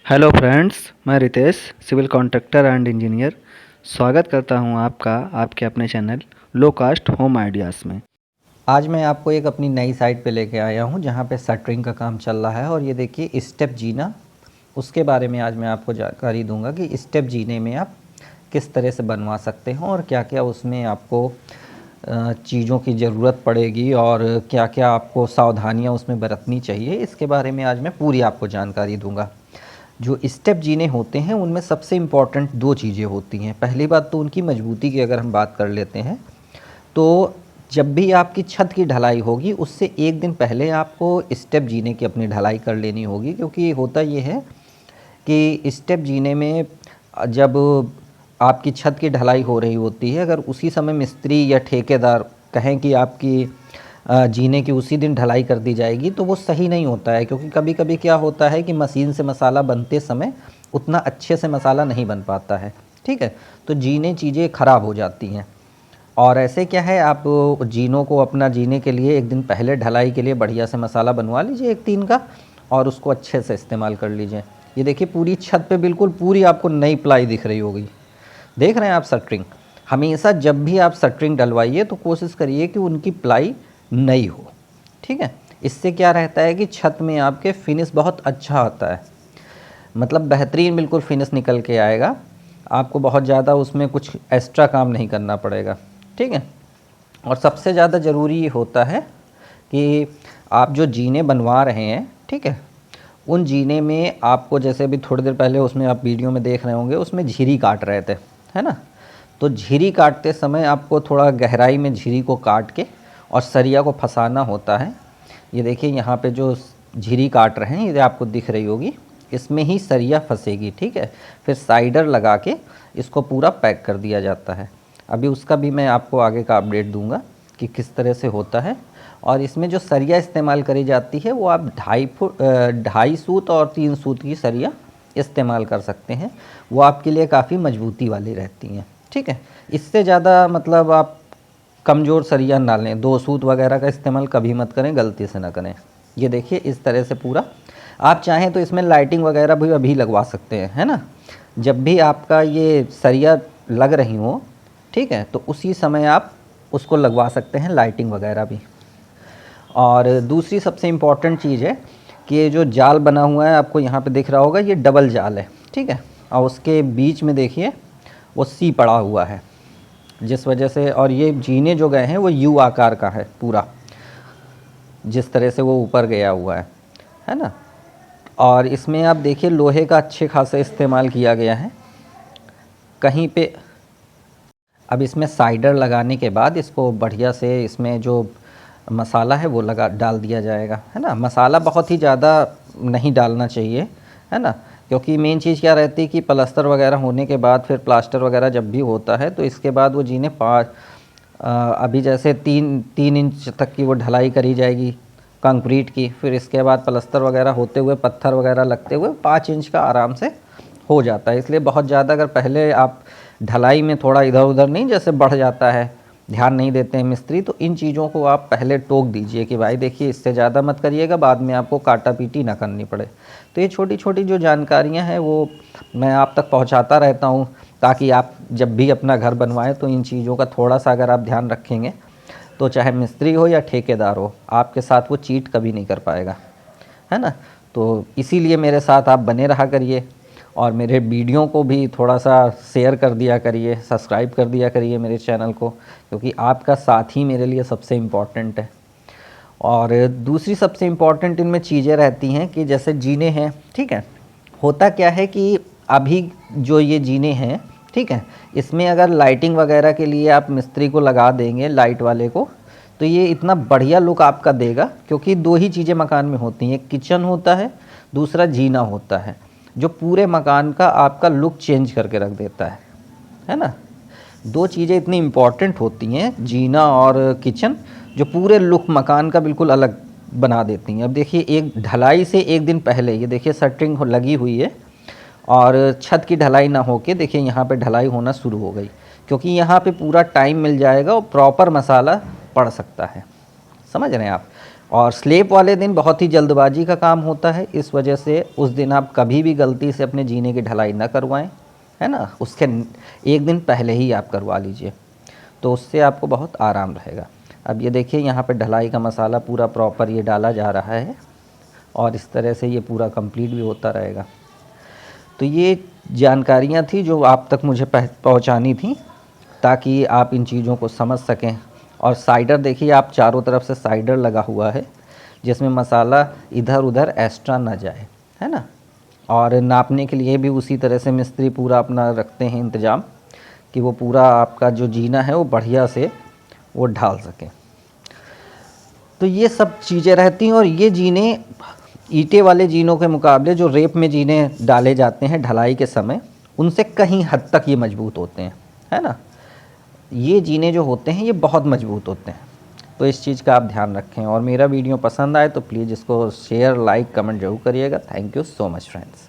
Hello friends, मैं Ritesh civil contractor and engineer स्वागत करता हूं आपका आपके अपने channel low cost home ideas में। आज मैं आपको एक अपनी नई साइट पे लेके आया हूँ जहाँ पे शटरिंग का काम चल रहा है। और ये देखिए स्टेप जीना, उसके बारे में आज मैं आपको जानकारी दूंगा कि स्टेप जीने में आप किस तरह से बनवा सकते हो और क्या क्या उसमें आपको चीज़ों की ज़रूरत पड़ेगी और क्या क्या आपको सावधानियाँ उसमें बरतनी चाहिए। इसके बारे में आज मैं पूरी आपको जानकारी दूंगा। जो स्टेप जीने होते हैं उनमें सबसे इम्पॉर्टेंट दो चीज़ें होती हैं। पहली बात तो उनकी मजबूती की अगर हम बात कर लेते हैं तो जब भी आपकी छत की ढलाई होगी उससे एक दिन पहले आपको स्टेप जीने की अपनी ढलाई कर लेनी होगी। क्योंकि होता ये है कि स्टेप जीने में जब आपकी छत की ढलाई हो रही होती है, अगर उसी समय मिस्त्री या ठेकेदार कहें कि आपकी जीने की उसी दिन ढलाई कर दी जाएगी तो वो सही नहीं होता है। क्योंकि कभी कभी क्या होता है कि मशीन से मसाला बनते समय उतना अच्छे से मसाला नहीं बन पाता है, ठीक है, तो जीने चीज़ें ख़राब हो जाती हैं। और ऐसे क्या है, आप जीनों को अपना जीने के लिए एक दिन पहले ढलाई के लिए बढ़िया से मसाला बनवा लीजिए एक तीन का, और उसको अच्छे से इस्तेमाल कर लीजिए। ये देखिए पूरी छत पे बिल्कुल पूरी आपको नई प्लाई दिख रही होगी। देख रहे हैं आप शटरिंग। हमेशा जब भी आप शटरिंग डलवाइए तो कोशिश करिए कि उनकी प्लाई नई हो, ठीक है। इससे क्या रहता है कि छत में आपके फिनिश बहुत अच्छा आता है, मतलब बेहतरीन बिल्कुल फिनिश निकल के आएगा। आपको बहुत ज़्यादा उसमें कुछ एक्स्ट्रा काम नहीं करना पड़ेगा, ठीक है। और सबसे ज़्यादा ज़रूरी ये होता है कि आप जो जीने बनवा रहे हैं, ठीक है, उन जीने में आपको जैसे अभी थोड़ी देर पहले उसमें आप वीडियो में देख रहे होंगे उसमें झिरी काट रहे थे, है ना। तो झिरी काटते समय आपको थोड़ा गहराई में झिरी को काट के और सरिया को फंसाना होता है। ये देखिए यहाँ पे जो झिरी काट रहे हैं ये आपको दिख रही होगी, इसमें ही सरिया फंसेगी, ठीक है। फिर साइडर लगा के इसको पूरा पैक कर दिया जाता है। अभी उसका भी मैं आपको आगे का अपडेट दूंगा कि किस तरह से होता है। और इसमें जो सरिया इस्तेमाल करी जाती है वो आप 2.5 सूत और 3 सूत की सरिया इस्तेमाल कर सकते हैं। वो आपके लिए काफ़ी मजबूती वाली रहती हैं, ठीक है। इससे ज़्यादा मतलब आप कमज़ोर सरिया ना लें, 2 सूत वगैरह का इस्तेमाल कभी मत करें, गलती से ना करें। ये देखिए इस तरह से पूरा, आप चाहें तो इसमें लाइटिंग वगैरह भी अभी लगवा सकते हैं, है ना। जब भी आपका ये सरिया लग रही हो, ठीक है, तो उसी समय आप उसको लगवा सकते हैं लाइटिंग वगैरह भी। और दूसरी सबसे इम्पॉर्टेंट चीज़ है कि ये जो जाल बना हुआ है आपको यहाँ पे दिख रहा होगा, ये डबल जाल है, ठीक है। और उसके बीच में देखिए वो सी पड़ा हुआ है, जिस वजह से, और ये जीने जो गए हैं वो यू आकार का है पूरा, जिस तरह से वो ऊपर गया हुआ है ना। और इसमें आप देखिए लोहे का अच्छे खासा इस्तेमाल किया गया है कहीं पे। अब इसमें साइडर लगाने के बाद इसको बढ़िया से इसमें जो मसाला है वो लगा डाल दिया जाएगा, है ना। मसाला बहुत ही ज़्यादा नहीं डालना चाहिए, है ना। क्योंकि मेन चीज़ क्या रहती है कि प्लास्टर वगैरह होने के बाद फिर प्लास्टर वगैरह जब भी होता है तो इसके बाद वो जीने अभी जैसे 3 इंच तक की वो ढलाई करी जाएगी कंक्रीट की। फिर इसके बाद प्लास्टर वगैरह होते हुए पत्थर वगैरह लगते हुए 5 इंच का आराम से हो जाता है। इसलिए बहुत ज़्यादा अगर पहले आप ढलाई में थोड़ा इधर उधर नहीं, जैसे बढ़ जाता है, ध्यान नहीं देते हैं मिस्त्री, तो इन चीज़ों को आप पहले टोक दीजिए कि भाई देखिए इससे ज़्यादा मत करिएगा, बाद में आपको काटा पीटी ना करनी पड़े। तो ये छोटी छोटी जो जानकारियाँ हैं वो मैं आप तक पहुँचाता रहता हूँ, ताकि आप जब भी अपना घर बनवाएं तो इन चीज़ों का थोड़ा सा अगर आप ध्यान रखेंगे तो चाहे मिस्त्री हो या ठेकेदार हो, आपके साथ वो चीट कभी नहीं कर पाएगा, है ना। तो इसीलिए मेरे साथ आप बने रहा करिए और मेरे वीडियो को भी थोड़ा सा शेयर कर दिया करिए, सब्सक्राइब कर दिया करिए मेरे चैनल को, क्योंकि आपका साथ ही मेरे लिए सबसे इम्पॉर्टेंट है। और दूसरी सबसे इम्पॉर्टेंट इनमें चीज़ें रहती हैं कि जैसे जीने हैं, ठीक है, होता क्या है कि अभी जो ये जीने हैं, ठीक है, इसमें अगर लाइटिंग वगैरह के लिए आप मिस्त्री को लगा देंगे, लाइट वाले को, तो ये इतना बढ़िया लुक आपका देगा। क्योंकि 2 ही चीज़ें मकान में होती हैं, एक किचन होता है, दूसरा जीना होता है, जो पूरे मकान का आपका लुक चेंज करके रख देता है ना। 2 चीज़ें इतनी इम्पॉर्टेंट होती हैं, जीना और किचन, जो पूरे लुक मकान का बिल्कुल अलग बना देती हैं। अब देखिए एक ढलाई से एक दिन पहले ये देखिए शटरिंग लगी हुई है और छत की ढलाई ना होके देखिए यहाँ पे ढलाई होना शुरू हो गई, क्योंकि यहाँ पे पूरा टाइम मिल जाएगा और प्रॉपर मसाला पड़ सकता है, समझ रहे हैं आप। और स्लेब वाले दिन बहुत ही जल्दबाजी का काम होता है, इस वजह से उस दिन आप कभी भी गलती से अपने जीने की ढलाई ना करवाएं, है ना। उसके एक दिन पहले ही आप करवा लीजिए, तो उससे आपको बहुत आराम रहेगा। अब ये देखिए यहाँ पे ढलाई का मसाला पूरा प्रॉपर ये डाला जा रहा है और इस तरह से ये पूरा कंप्लीट भी होता रहेगा। तो ये जानकारियाँ थी जो आप तक मुझे पहुँचानी थी, ताकि आप इन चीज़ों को समझ सकें। और साइडर देखिए, आप चारों तरफ से साइडर लगा हुआ है जिसमें मसाला इधर उधर एक्स्ट्रा ना जाए, है ना। और नापने के लिए भी उसी तरह से मिस्त्री पूरा अपना रखते हैं इंतज़ाम, कि वो पूरा आपका जो जीना है वो बढ़िया से वो ढाल सकें। तो ये सब चीज़ें रहती हैं। और ये जीने ईंटे वाले जीनों के मुकाबले जो रेप में जीने डाले जाते हैं ढलाई के समय, उनसे कहीं हद तक ये मजबूत होते हैं, है ना। ये जीने जो होते हैं ये बहुत मजबूत होते हैं, तो इस चीज़ का आप ध्यान रखें। और मेरा वीडियो पसंद आए तो प्लीज़ इसको शेयर, लाइक, कमेंट जरूर करिएगा। Thank you so much friends.